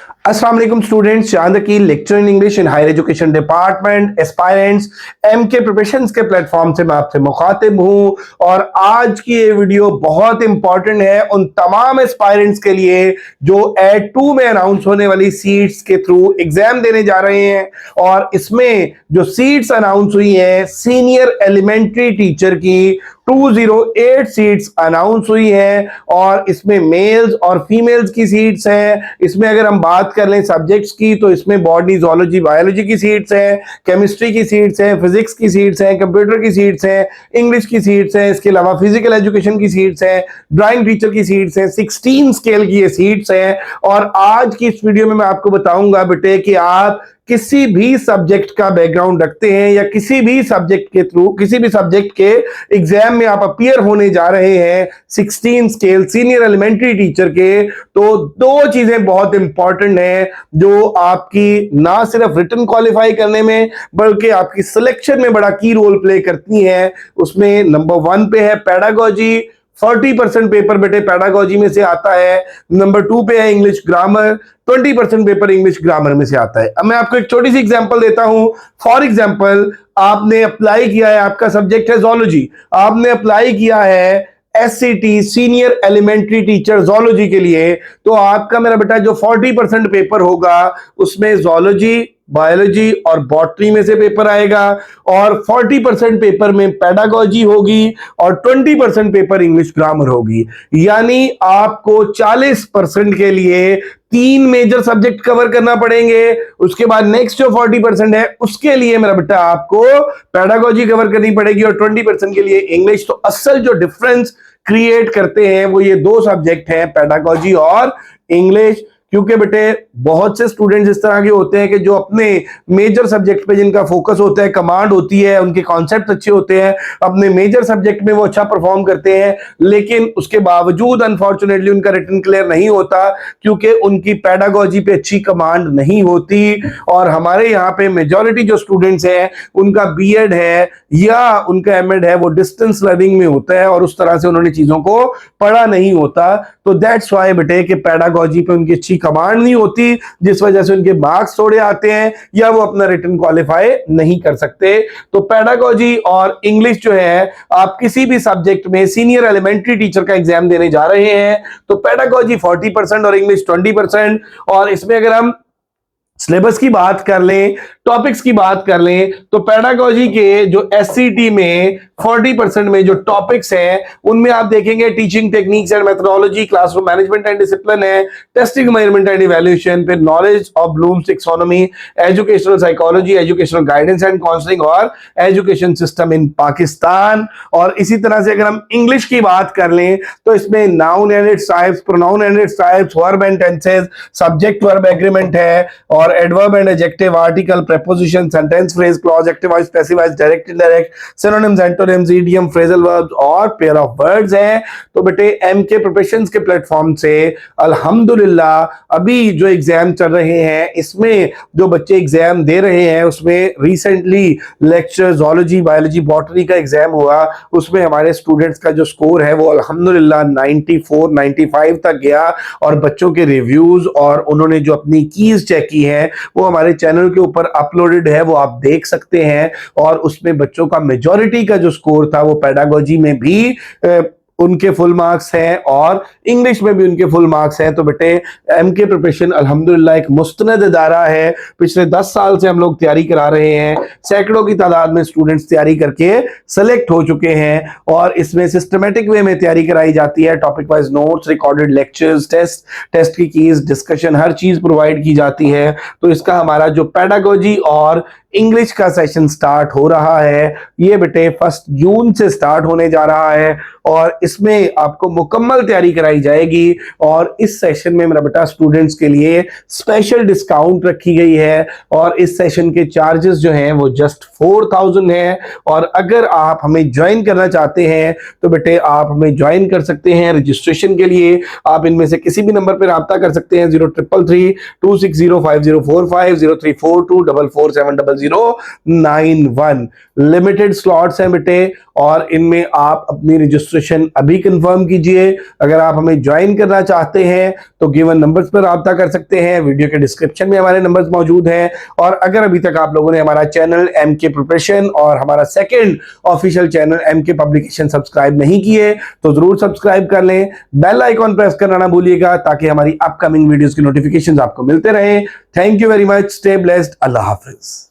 अस्सलाम वालेकुम स्टूडेंट्स, चांद की lecture in English in higher education department aspirants MK preparations के प्लेटफॉर्म से मैं आपसे मुखातिब हूं। और आज की ये वीडियो बहुत इंपॉर्टेंट है उन तमाम एस्पायरेंट्स के लिए जो एड 2 में अनाउंस होने वाली सीट्स के थ्रू एग्जाम देने जा रहे हैं। और इसमें जो सीट्स अनाउंस हुई हैं सीनियर एलिमेंट्री टीचर की 208 सीट्स अनाउंस हुई हैं और इसमें मेल्स और फीमेल्स की सीट्स हैं। इसमें अगर हम बात कर लें सब्जेक्ट्स की तो इसमें बॉटनी, ज़ूलॉजी, बायोलॉजी की सीट्स हैं, केमिस्ट्री की सीट्स हैं, फिजिक्स की सीट्स हैं, कंप्यूटर की सीट्स हैं, इंग्लिश की सीट्स हैं, इसके अलावा फिजिकल एजुकेशन की सीट्स हैं, ड्राइंग टीचर की सीट्स हैं, 16 स्केल की ये सीट्स हैं। और आज की इस वीडियो में मैं आपको बताऊंगा बेटे कि आप किसी भी सब्जेक्ट का बैकग्राउंड रखते हैं या किसी भी सब्जेक्ट के थ्रू किसी भी सब्जेक्ट के एग्जाम में आप अपीयर होने जा रहे हैं 16 स्केल सीनियर एलिमेंट्री टीचर के, तो दो चीजें बहुत इंपॉर्टेंट हैं जो आपकी ना सिर्फ रिटन क्वालिफाई करने में बल्कि आपकी सिलेक्शन में बड़ा की रोल प्ले करती हैं। उसमें नंबर 1 पे है पेडागोजी, 40% पेपर बेटे पेडागोजी में से आता है। नंबर 2 पे है English grammar, 20% paper English grammar में से आता है। अब मैं आपको एक छोटी सी एग्जांपल देता हूं। फॉर एग्जांपल, आपने अप्लाई किया है, आपका सब्जेक्ट है ज़ूलॉजी, आपने अप्लाई किया है एससीटी सीनियर एलिमेंट्री टीचर ज़ूलॉजी के लिए, तो आपका मेरा बेटा जो 40% पेपर होगा उसमें ज़ूलॉजी, बायोलॉजी और बॉटनी में से पेपर आएगा और 40% पेपर में पेडागोजी होगी और 20% पेपर इंग्लिश ग्रामर होगी। यानी आपको 40% के लिए 3 मेजर सब्जेक्ट कवर करना पड़ेंगे। उसके बाद नेक्स्ट जो 40% है उसके लिए मेरा बेटा आपको पेडागोजी कवर करनी पड़ेगी और 20% के लिए इंग्लिश। तो असल जो डिफरेंस क्रिएट करते हैं वो ये दो सब्जेक्ट हैं, पेडागोजी और इंग्लिश। क्योंकि बेटे बहुत से स्टूडेंट्स इस तरह के होते हैं कि जो अपने मेजर सब्जेक्ट पे जिनका फोकस होता है, कमांड होती है, उनके कॉन्सेप्ट अच्छे होते हैं, अपने मेजर सब्जेक्ट में वो अच्छा परफॉर्म करते हैं, लेकिन उसके बावजूद अनफॉर्चुनेटली उनका रिटन क्लियर नहीं होता क्योंकि उनकी पेडागोजी पे अच्छी कमांड नहीं होती। और हमारे यहाँ पे मेजॉरिटी जो स्टूडेंट्स हैं उनका बीएड है या उनका एमएड है वो डिस्टेंस लर्निंग में होता है और उस तरह से उन्होंने चीजों को पढ़ा नहीं होता। तो दैट्स वाई बेटे कि पेडागोजी पे उनकी अच्छी कमांड नहीं होती, जिस वजह से उनके मार्क्स थोड़े आते हैं या वो अपना रिटन क्वालिफाई नहीं कर सकते। तो पेडागोजी और इंग्लिश जो है, आप किसी भी सब्जेक्ट में सीनियर एलिमेंट्री टीचर का एग्जाम देने जा रहे हैं तो पेडागोजी 40% और इंग्लिश 20%। और इसमें अगर हम सिलेबस की बात कर लें, टॉपिक्स की बात कर लें, तो पेडागोजी के जो एससीटी में 40% में जो टॉपिक्स हैं उनमें आप देखेंगे teaching techniques and methodology, classroom management and discipline है, टेस्टिंग मेजरमेंट एंड इवैल्यूएशन, फिर knowledge of Bloom's taxonomy, educational psychology, educational guidance and counselling और एजुकेशन सिस्टम इन पाकिस्तान। और इसी तरह से अगर हम इंग्लिश की बात कर लें तो इसमें noun and its types, pronoun and its types, verb and tenses, subject verb agreement है और adverb and adjective, article, preposition, sentence phrase, clause, active voice, passive voice, direct indirect, synonyms, antonyms, idiom, phrasal verbs और pair of words हैं। तो बेटे MK preparations के platform से अल्हम्दुलिल्लाह अभी जो एग्जाम चल रहे हैं इसमें जो बच्चे एग्जाम दे रहे हैं उसमें recently lecture zoology, biology, botany का एग्जाम हुआ, उसमें हमारे स्टूडेंट्स का जो स्कोर है वो अल्हम्दुलिल्लाह 94, 95 तक गया। और बच्चों के रिव्यूज और उन्होंने जो अपनी कीज चेक की है वो हमारे चैनल के ऊपर अपलोडेड है, वो आप देख सकते हैं। और उसमें बच्चों का मेजॉरिटी का जो स्कोर था वो पेडागोजी में भी उनके फुल मार्क्स हैं और इंग्लिश में भी उनके फुल मार्क्स हैं। तो बेटे एमके प्रिपरेशन अल्हम्दुलिल्लाह एक मुस्तनद इदारा है। पिछले 10 साल से हम लोग तैयारी करा रहे हैं, सैकड़ों की तादाद में स्टूडेंट्स तैयारी करके सेलेक्ट हो चुके हैं और इसमें सिस्टमेटिक वे में तैयारी कराई जाती है। Topic wise notes, recorded lectures, test की कीज, डिस्कशन, हर चीज प्रोवाइड की जाती है। तो इसका हमारा जो पेडागोजी और इंग्लिश का सेशन स्टार्ट हो रहा है ये बेटे 1 जून से स्टार्ट होने जा रहा है और इसमें आपको मुकम्मल तैयारी कराई जाएगी। और इस सेशन में मेरा बेटा स्टूडेंट्स के लिए स्पेशल डिस्काउंट रखी गई है और इस सेशन के चार्जेस जो हैं वो जस्ट 4000 है। और अगर आप हमें ज्वाइन करना चाहते हैं तो बेटे आप हमें ज्वाइन कर सकते हैं। रजिस्ट्रेशन के लिए आप इनमें से किसी भी नंबर पर रब्ता कर सकते हैं, 0333 260 5045, 0342 447091। लिमिटेड स्लॉट्स हैं बेटे और इनमें आप अपनी रजिस्ट्रेशन अभी कंफर्म कीजिए। अगर आप हमें ज्वाइन करना चाहते हैं तो गिवन नंबर्स पर राब्ता कर सकते हैं, वीडियो के डिस्क्रिप्शन में हमारे नंबर्स मौजूद हैं। और अगर अभी तक आप लोगों ने हमारा चैनल एमके प्रिपरेशन और हमारा second official channel MK publication subscribe नहीं किए तो जरूर सब्सक्राइब कर लें, बेल आइकॉन प्रेस करना ना भूलिएगा ताकि हमारी अपकमिंग वीडियोस की नोटिफिकेशंस आपको मिलते रहे। Thank you very much, stay blessed, Allah Hafiz.